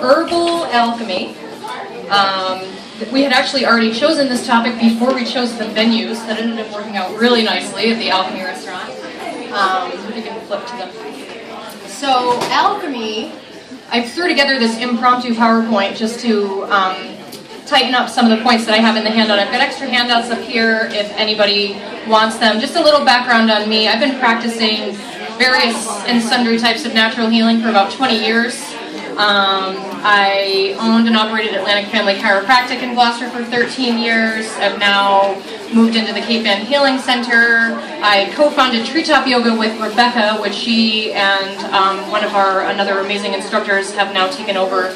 herbal alchemy. We had actually already chosen this topic before we chose the venues. That ended up working out really nicely at the Alchemy restaurant. We can flip to them. So alchemy, I threw together this impromptu PowerPoint just to tighten up some of the points that I have in the handout. I've got extra handouts up here if anybody wants them. Just a little background on me. I've been practicing various and sundry types of natural healing for about 20 years. I owned and operated Atlantic Family Chiropractic in Gloucester for 13 years. I've now moved into the Cape Ann Healing Center. I co-founded Treetop Yoga with Rebecca, which she and one of our another amazing instructors have now taken over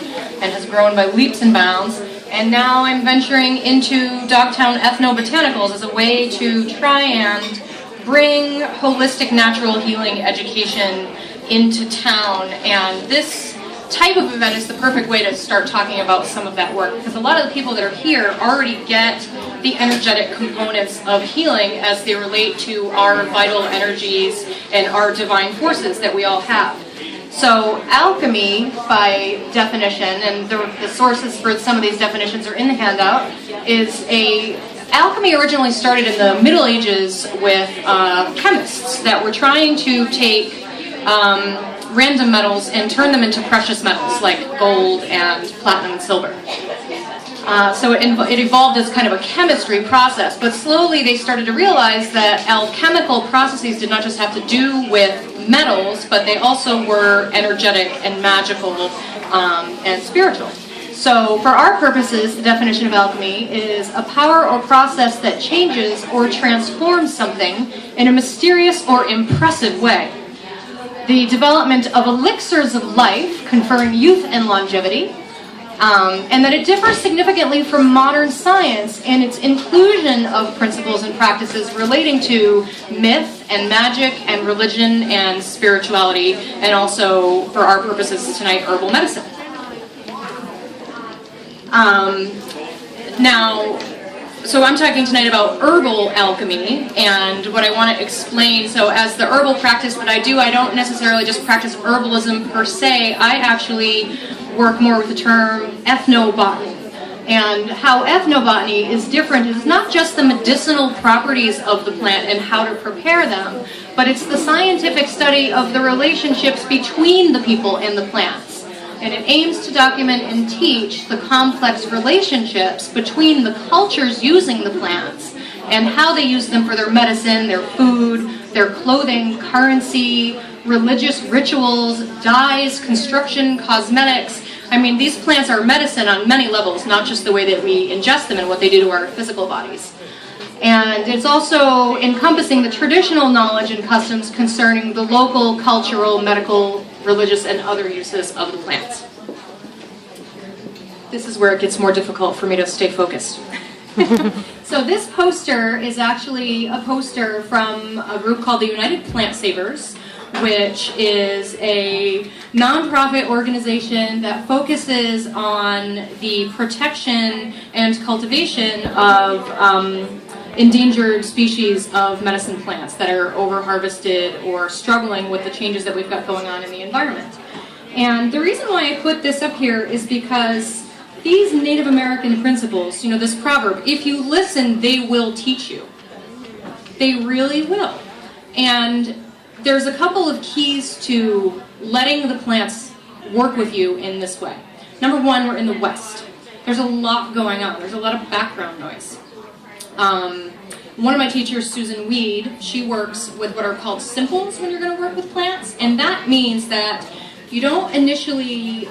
and has grown by leaps and bounds. And now I'm venturing into Dogtown Ethno-Botanicals as a way to try and bring holistic natural healing education into town. And this type of event is the perfect way to start talking about some of that work, because a lot of the people that are here already get the energetic components of healing as they relate to our vital energies and our divine forces that we all have. So alchemy, by definition, and the sources for some of these definitions are in the handout, alchemy originally started in the Middle Ages with chemists that were trying to take random metals and turn them into precious metals like gold and platinum and silver. So it evolved as kind of a chemistry process, but slowly they started to realize that alchemical processes did not just have to do with metals, but they also were energetic and magical and spiritual. So for our purposes, the definition of alchemy is a power or process that changes or transforms something in a mysterious or impressive way. The development of elixirs of life, conferring youth and longevity, and that it differs significantly from modern science in its inclusion of principles and practices relating to myth and magic and religion and spirituality, and also, for our purposes tonight, herbal medicine. So I'm talking tonight about herbal alchemy, and what I want to explain, so as the herbal practice that I do, I don't necessarily just practice herbalism per se. I actually work more with the term ethnobotany. And how ethnobotany is different is not just the medicinal properties of the plant and how to prepare them, but it's the scientific study of the relationships between the people and the plants. And it aims to document and teach the complex relationships between the cultures using the plants and how they use them for their medicine, their food, their clothing, currency, religious rituals, dyes, construction, cosmetics. I mean, these plants are medicine on many levels, not just the way that we ingest them and what they do to our physical bodies. And it's also encompassing the traditional knowledge and customs concerning the local, cultural, medical, religious, and other uses of the plants. This is where it gets more difficult for me to stay focused. So this poster is actually a poster from a group called the United Plant Savers, which is a nonprofit organization that focuses on the protection and cultivation of endangered species of medicine plants that are over-harvested or struggling with the changes that we've got going on in the environment. And the reason why I put this up here is because these Native American principles, you know, this proverb, if you listen, they will teach you. They really will. And there's a couple of keys to letting the plants work with you in this way. Number one, we're in the West. There's a lot going on. There's a lot of background noise. One of my teachers, Susan Weed, she works with what are called simples when you're going to work with plants, and that means that you don't initially,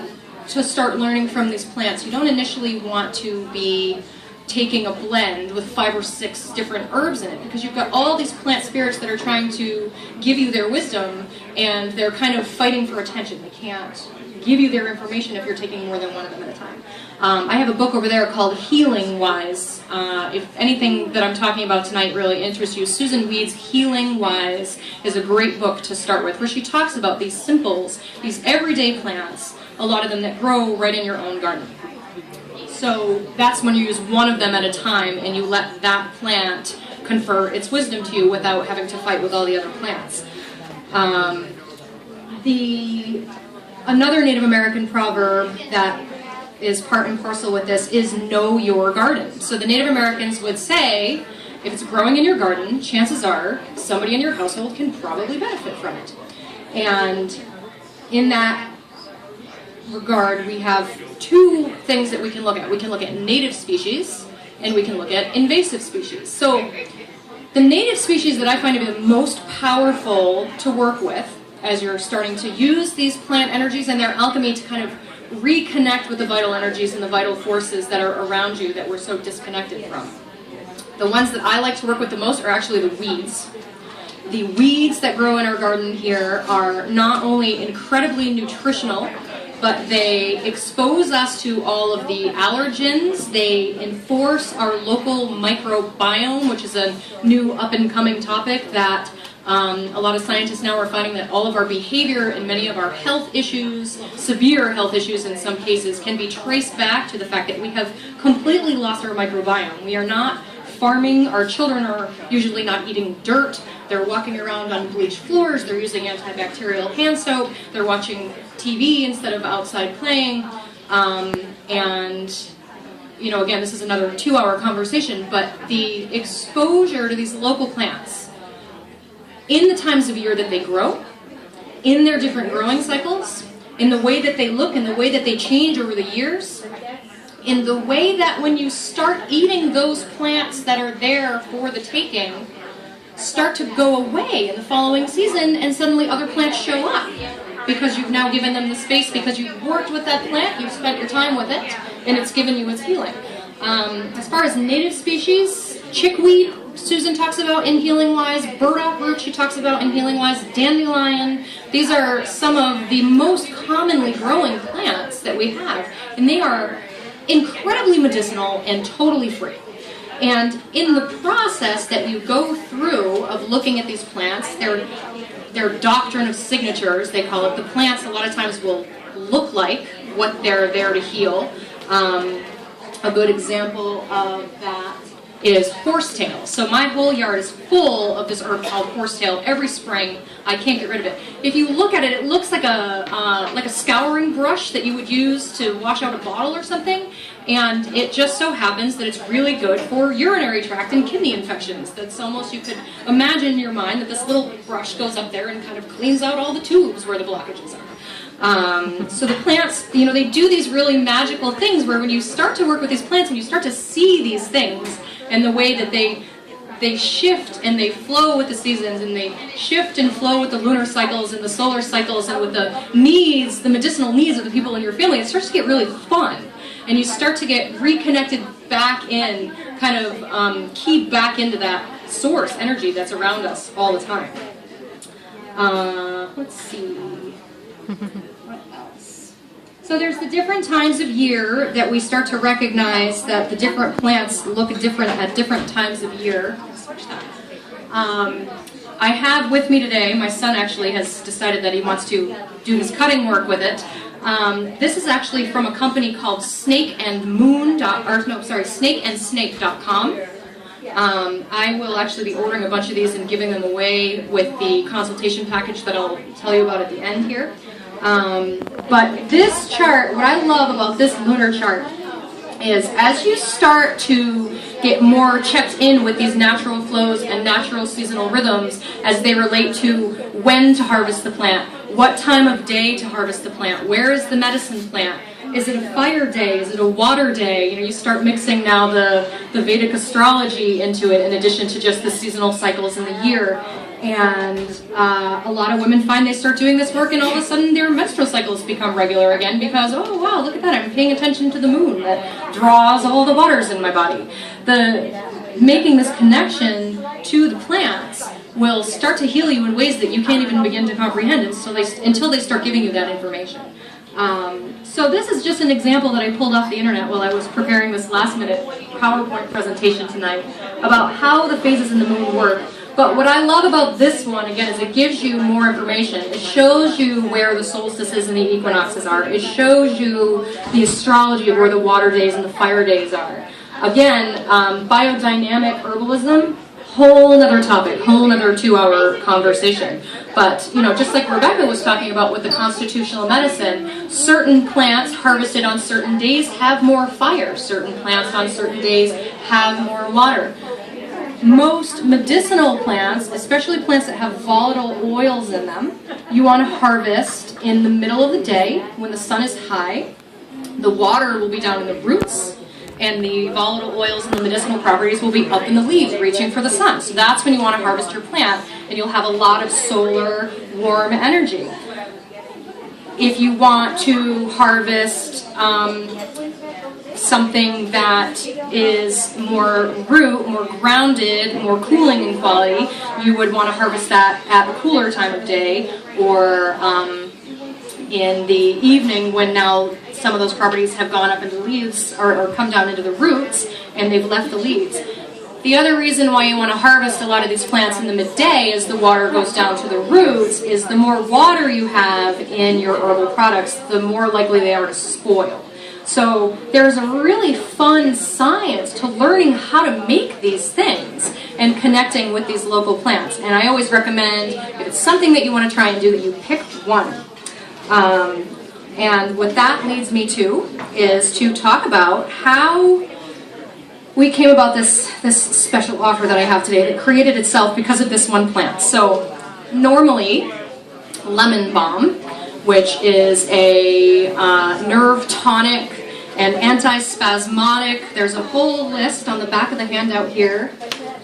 to start learning from these plants, you don't initially want to be taking a blend with 5 or 6 different herbs in it, because you've got all these plant spirits that are trying to give you their wisdom, and they're kind of fighting for attention. They can't give you their information if you're taking more than one of them at a time. I have a book over there called Healing Wise. If anything that I'm talking about tonight really interests you, Susan Weed's Healing Wise is a great book to start with, where she talks about these simples, these everyday plants, a lot of them that grow right in your own garden. So that's when you use one of them at a time and you let that plant confer its wisdom to you without having to fight with all the other plants. The Another Native American proverb that is part and parcel with this is know your garden. So the Native Americans would say, if it's growing in your garden, chances are somebody in your household can probably benefit from it. And in that regard, we have two things that we can look at. We can look at native species, and we can look at invasive species. So the native species that I find to be the most powerful to work with as you're starting to use these plant energies and their alchemy to kind of reconnect with the vital energies and the vital forces that are around you that we're so disconnected from. The ones that I like to work with the most are actually the weeds. The weeds that grow in our garden here are not only incredibly nutritional, but they expose us to all of the allergens. They enforce our local microbiome, which is a new up-and-coming topic that a lot of scientists now are finding that all of our behavior and many of our health issues, severe health issues in some cases, can be traced back to the fact that we have completely lost our microbiome. We are not farming. Our children are usually not eating dirt. They're walking around on bleached floors. They're using antibacterial hand soap. They're watching TV instead of outside playing. And, you know, again, this is another 2-hour conversation, but the exposure to these local plants in the times of year that they grow, in their different growing cycles, in the way that they look, in the way that they change over the years, in the way that when you start eating those plants that are there for the taking, start to go away in the following season, and suddenly other plants show up because you've now given them the space, because you've worked with that plant, you've spent your time with it, and it's given you its healing. As far as native species, chickweed, Susan talks about in healing wise, burdock root she talks about in healing wise, dandelion. These are some of the most commonly growing plants that we have, and they are incredibly medicinal and totally free. And in the process that you go through of looking at these plants, their doctrine of signatures, they call it, the plants a lot of times will look like what they're there to heal. A good example of that is horsetail. So my whole yard is full of this herb called horsetail. Every spring, I can't get rid of it. If you look at it, it looks like a scouring brush that you would use to wash out a bottle or something. And it just so happens that it's really good for urinary tract and kidney infections. That's almost, you could imagine in your mind that this little brush goes up there and kind of cleans out all the tubes where the blockages are. So the plants, you know, they do these really magical things where when you start to work with these plants and you start to see these things and the way that they shift and they flow with the seasons, and they shift and flow with the lunar cycles and the solar cycles and with the needs, the medicinal needs of the people in your family, it starts to get really fun. And you start to get reconnected back in, kind of keyed back into that source energy that's around us all the time. Let's see. What else? So there's the different times of year that we start to recognize that the different plants look different at different times of year. I'll switch that. I have with me today, my son actually has decided that he wants to do his cutting work with it. This is actually from a company called snakeandsnake.com. I will actually be ordering a bunch of these and giving them away with the consultation package that I'll tell you about at the end here. But this chart, what I love about this lunar chart is as you start to get more checked in with these natural flows and natural seasonal rhythms as they relate to when to harvest the plant, what time of day to harvest the plant, where is the medicine plant, is it a fire day, is it a water day, you know, you start mixing now the Vedic astrology into it in addition to just the seasonal cycles in the year. And a lot of women find they start doing this work and all of a sudden their menstrual cycles become regular again because, oh wow, look at that, I'm paying attention to the moon that draws all the waters in my body. Making this connection to the plants will start to heal you in ways that you can't even begin to comprehend until they start giving you that information. So this is just an example that I pulled off the internet while I was preparing this last minute PowerPoint presentation tonight about how the phases in the moon work. But what I love about this one, again, is it gives you more information. It shows you where the solstices and the equinoxes are. It shows you the astrology of where the water days and the fire days are. Again, biodynamic herbalism, whole nother topic, whole nother 2-hour conversation. But, you know, just like Rebecca was talking about with the constitutional medicine, certain plants harvested on certain days have more fire. Certain plants on certain days have more water. Most medicinal plants, especially plants that have volatile oils in them, you want to harvest in the middle of the day when the sun is high. The water will be down in the roots, and the volatile oils and the medicinal properties will be up in the leaves, reaching for the sun. So that's when you want to harvest your plant, and you'll have a lot of solar, warm energy. If you want to harvest something that is more root, more grounded, more cooling in quality, you would want to harvest that at a cooler time of day, or in the evening when now some of those properties have gone up into the leaves or come down into the roots and they've left the leaves. The other reason why you want to harvest a lot of these plants in the midday as the water goes down to the roots is the more water you have in your herbal products, the more likely they are to spoil. So there's a really fun science to learning how to make these things and connecting with these local plants. And I always recommend, if it's something that you want to try and do, that you pick one. And what that leads me to is to talk about how we came about this special offer that I have today that created itself because of this one plant. So normally, lemon balm, which is a nerve tonic and antispasmodic. There's a whole list on the back of the handout here.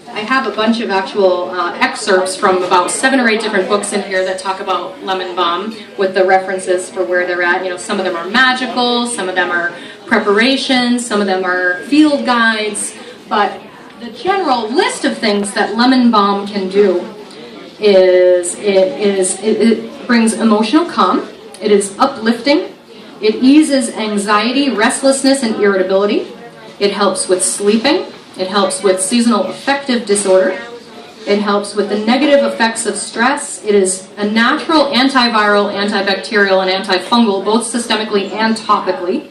I have a bunch of actual excerpts from about 7 or 8 different books in here that talk about lemon balm with the references for where they're at. You know, some of them are magical, some of them are preparations, some of them are field guides, but the general list of things that lemon balm can do is it brings emotional calm, it is uplifting, it eases anxiety, restlessness, and irritability, it helps with sleeping, it helps with seasonal affective disorder, it helps with the negative effects of stress, it is a natural antiviral, antibacterial, and antifungal, both systemically and topically.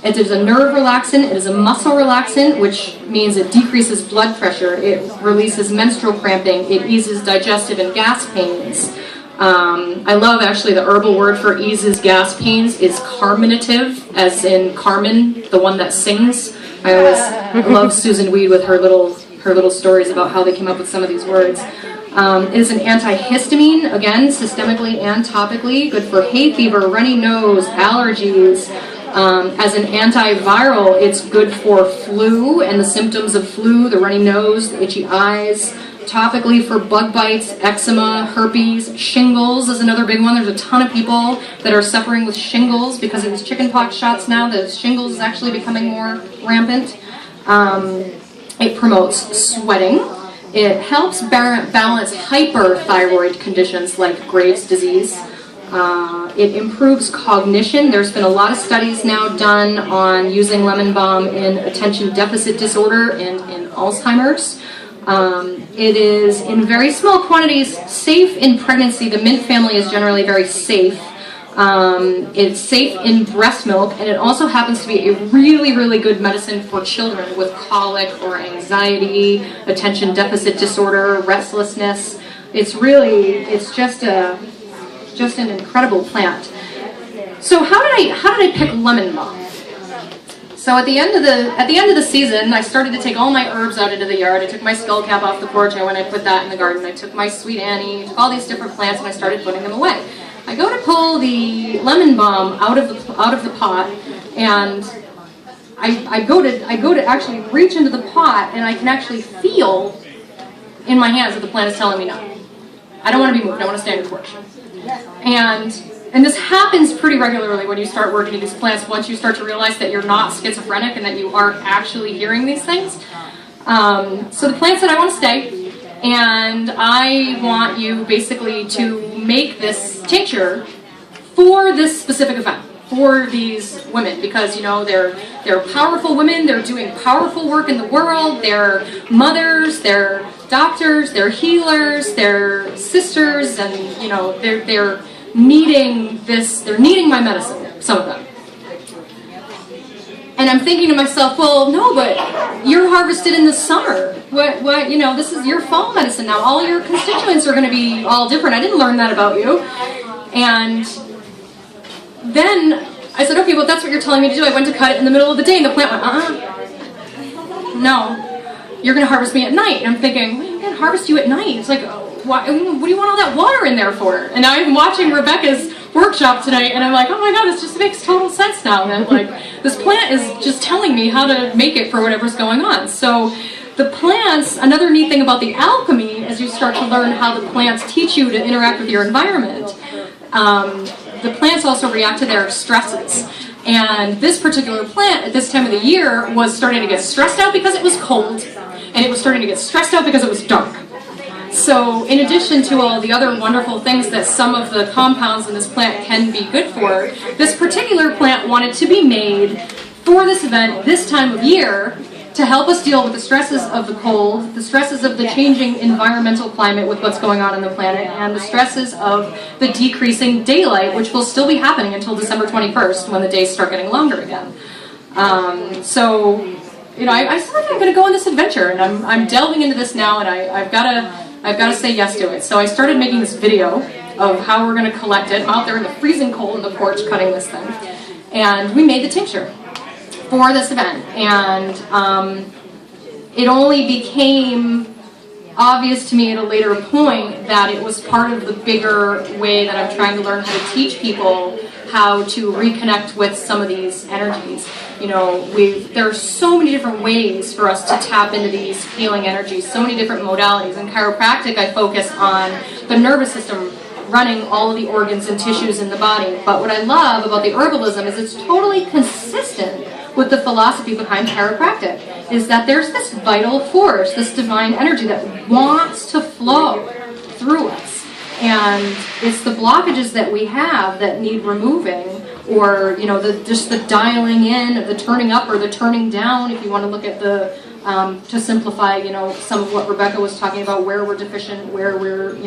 It is a nerve relaxant, it is a muscle relaxant, which means it decreases blood pressure, it releases menstrual cramping, it eases digestive and gas pains. I love actually the herbal word for eases gas pains is carminative, as in Carmen, the one that sings. I always love Susan Weed with her little stories about how they came up with some of these words. It is an antihistamine, again, systemically and topically, good for hay fever, runny nose, allergies. As an antiviral, it's good for flu and the symptoms of flu, the runny nose, the itchy eyes. Topically for bug bites, eczema, herpes, shingles is another big one. There's a ton of people that are suffering with shingles because of these chickenpox shots now. The shingles is actually becoming more rampant. It promotes sweating. It helps balance hyperthyroid conditions like Graves' disease. It improves cognition. There's been a lot of studies now done on using lemon balm in attention deficit disorder and in Alzheimer's. It is in very small quantities safe in pregnancy. The mint family is generally very safe. It's safe in breast milk, and it also happens to be a really, really good medicine for children with colic or anxiety, attention deficit disorder, restlessness. It's just an incredible plant. So how did I pick lemon balm? So at the end of the season, I started to take all my herbs out into the yard. I took my skull cap off the porch. I went and put that in the garden. I took my sweet Annie, took all these different plants, and I started putting them away. I go to pull the lemon balm out of the pot, and I go to actually reach into the pot, and I can actually feel in my hands that the plant is telling me no. I don't want to be moved. I want to stay on the porch. And this happens pretty regularly when you start working with these plants, once you start to realize that you're not schizophrenic and that you are actually hearing these things. So the plant said, I want to stay, and I want you basically to make this tincture for this specific event, for these women, because, you know, they're powerful women, they're doing powerful work in the world, they're mothers, they're doctors, they're healers, they're sisters, and, you know, they're needing my medicine, some of them. And And I'm thinking to myself, well, no, but you're harvested in the summer. What, you know, this is your fall medicine now. All your constituents are going to be all different. I didn't learn that about you. And then I said, okay, well, that's what you're telling me to do. I went to cut it in the middle of the day, and the plant went, no, you're going to harvest me at night. And I'm thinking, well, I'm going to harvest you at night. It's like, what do you want all that water in there for? And now I'm watching Rebecca's workshop tonight, and I'm like, oh my god, this just makes total sense now. That like this plant is just telling me how to make it for whatever's going on. So the plants, another neat thing about the alchemy, as you start to learn how the plants teach you to interact with your environment, the plants also react to their stresses. And this particular plant at this time of the year was starting to get stressed out because it was cold, and it was starting to get stressed out because it was dark. So in addition to all the other wonderful things that some of the compounds in this plant can be good for, this particular plant wanted to be made for this event this time of year to help us deal with the stresses of the cold, the stresses of the changing environmental climate with what's going on in the planet, and the stresses of the decreasing daylight, which will still be happening until December 21st when the days start getting longer again. So, you know, I said I'm going to go on this adventure, and I'm delving into this now, and I've got to say yes to it. So I started making this video of how we're going to collect it. I'm out there in the freezing cold in the porch cutting this thing, and we made the tincture for this event, and it only became obvious to me at a later point that it was part of the bigger way that I'm trying to learn how to teach people how to reconnect with some of these energies. You know, there are so many different ways for us to tap into these healing energies, so many different modalities. In chiropractic, I focus on the nervous system running all of the organs and tissues in the body. But what I love about the herbalism is it's totally consistent with the philosophy behind chiropractic, is that there's this vital force, this divine energy that wants to flow through us. And it's the blockages that we have that need removing, or, you know, just the dialing in, the turning up or the turning down, if you want to look at the, to simplify, you know, some of what Rebecca was talking about, where we're deficient, where we're in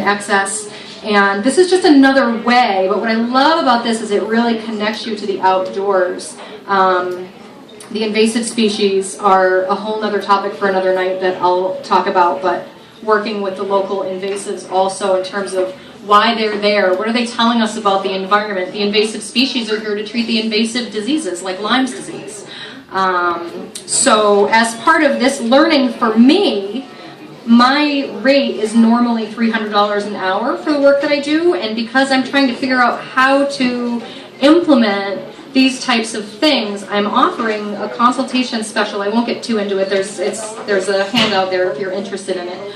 excess. And this is just another way, but what I love about this is it really connects you to the outdoors. The invasive species are a whole other topic for another night that I'll talk about, but working with the local invasives also in terms of why they're there, what are they telling us about the environment. The invasive species are here to treat the invasive diseases like Lyme's disease. So as part of this learning for me, my rate is normally $300 an hour for the work that I do, and because I'm trying to figure out how to implement these types of things, I'm offering a consultation special. I won't get too into it. There's a handout there if you're interested in it.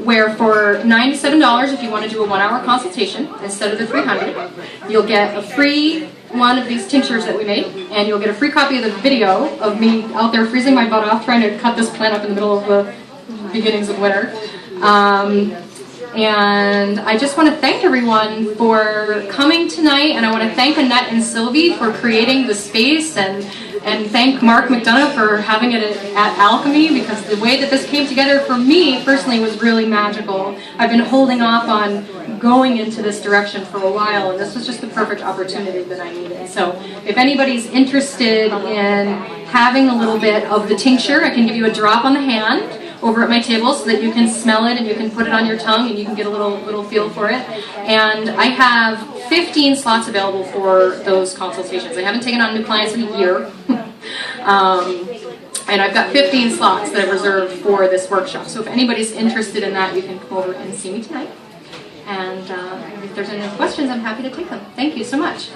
Where for $97, if you want to do a 1-hour consultation instead of the $300, you'll get a free one of these tinctures that we made, and you'll get a free copy of the video of me out there freezing my butt off trying to cut this plant up in the middle of the beginnings of winter. And I just want to thank everyone for coming tonight, and I want to thank Annette and Sylvie for creating the space, and thank Mark McDonough for having it at Alchemy, because the way that this came together for me personally was really magical. I've been holding off on going into this direction for a while, and this was just the perfect opportunity that I needed. So if anybody's interested in having a little bit of the tincture, I can give you a drop on the hand over at my table so that you can smell it and you can put it on your tongue and you can get a little feel for it. And I have 15 slots available for those consultations. I haven't taken on new clients in a year. And I've got 15 slots that I've reserved for this workshop. So if anybody's interested in that, you can come over and see me tonight. And if there's any questions, I'm happy to take them. Thank you so much.